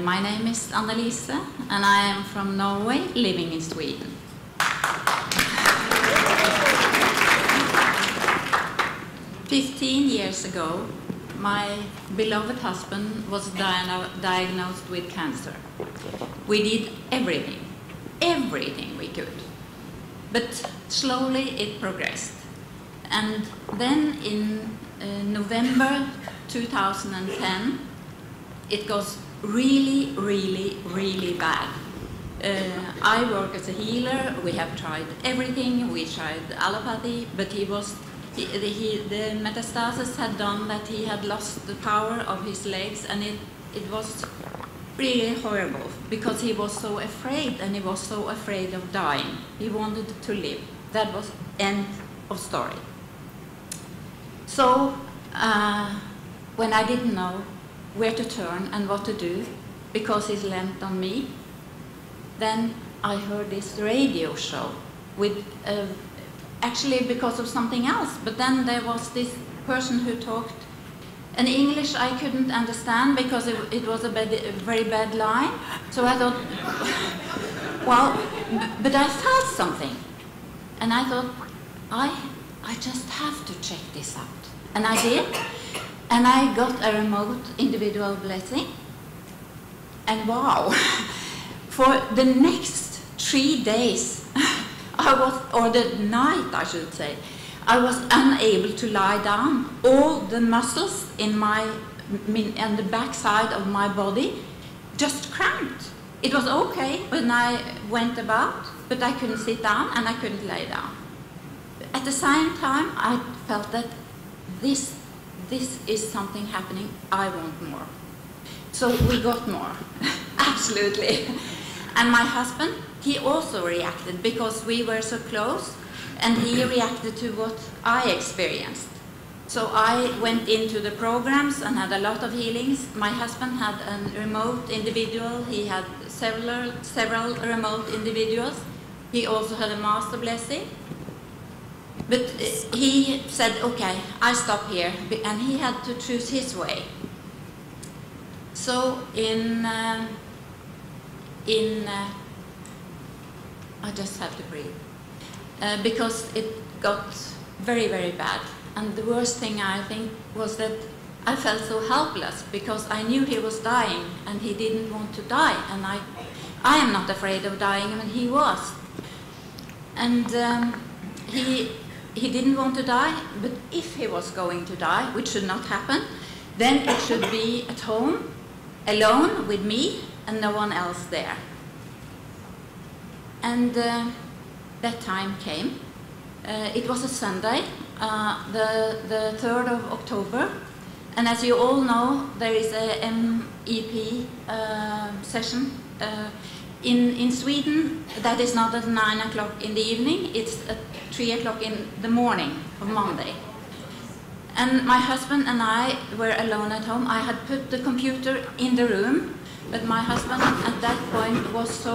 My name is Annelise, and I am from Norway, living in Sweden. 15 years ago, my beloved husband was diagnosed with cancer. We did everything we could. But slowly it progressed. And then in November 2010, it goes really bad. I work as a healer. We have tried everything. We tried allopathy, but the metastasis had done that he had lost the power of his legs, and it was really horrible because he was so afraid, and he was so afraid of dying. He wanted to live. That was end of story. So when I didn't know where to turn and what to do because he's lent on me, then I heard this radio show with actually because of something else, but then there was this person who talked an English I couldn't understand because it was a very bad line. So I thought, well, but I felt something, and I thought, I just have to check this out. And I did, and I got a remote individual blessing, and wow, for the next 3 days, or the night I should say, I was unable to lie down. All the muscles in the back side of my body just cramped. It was okay when I went about, but I couldn't sit down and I couldn't lay down. At the same time, I felt that this is something happening. I want more. So we got more, absolutely. And my husband, he also reacted because we were so close, and he reacted to what I experienced. So I went into the programs and had a lot of healings. My husband had a remote individual. He had several remote individuals. He also had a master blessing. But he said, okay, I stop here, and he had to choose his way. So I just have to breathe. Because it got very bad. And the worst thing, I think, was that I felt so helpless because I knew he was dying and he didn't want to die. And I am not afraid of dying, and he was. And he didn't want to die, but if he was going to die, which should not happen, then it should be at home, alone with me, and no one else there. And that time came. It was a Sunday, the 3rd of October, and as you all know, there is a MEP session. In Sweden, that is not at 9 o'clock in the evening, it's at 3 o'clock in the morning of Monday. And my husband and I were alone at home. I had put the computer in the room, but my husband at that point was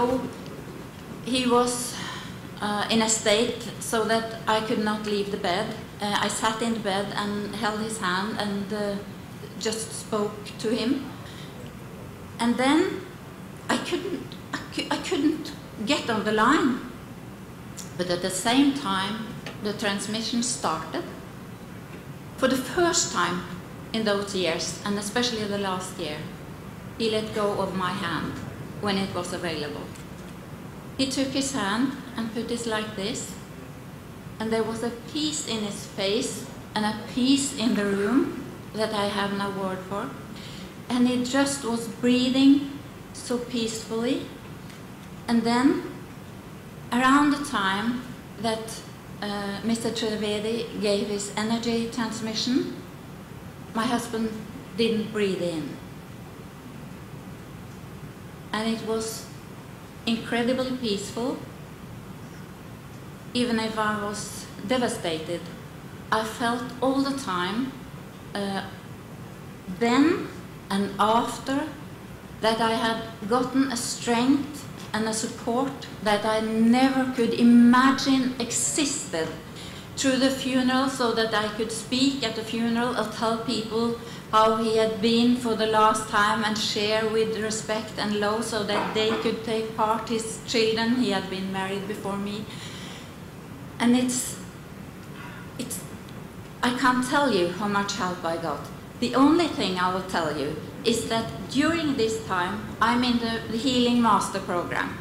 he was in a state so that I could not leave the bed. I sat in the bed and held his hand and just spoke to him. And then I couldn't get on the line. But at the same time, the transmission started. For the first time in those years, and especially the last year, he let go of my hand when it was available. He took his hand and put it like this, and there was a peace in his face and a peace in the room that I have no word for. And he just was breathing so peacefully. And then, around the time that Mr. Trivedi gave his energy transmission, my husband didn't breathe in. And it was incredibly peaceful. Even if I was devastated, I felt all the time, then and after, that I had gotten a strength and a support that I never could imagine existed through the funeral so that I could speak at the funeral or tell people how he had been for the last time and share with respect and love so that they could take part, his children. He had been married before me. And I can't tell you how much help I got. The only thing I will tell you is that during this time, I'm in the Healing Master program.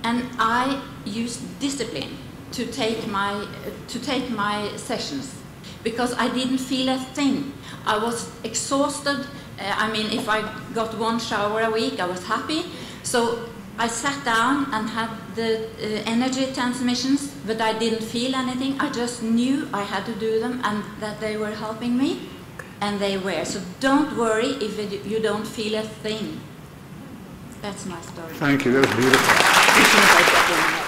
And I used discipline to take my sessions because I didn't feel a thing. I was exhausted. I mean, if I got 1 shower a week, I was happy. So I sat down and had the energy transmissions, but I didn't feel anything. I just knew I had to do them and that they were helping me, and they were. So don't worry if you don't feel a thing. That's my story. Thank you. That was beautiful.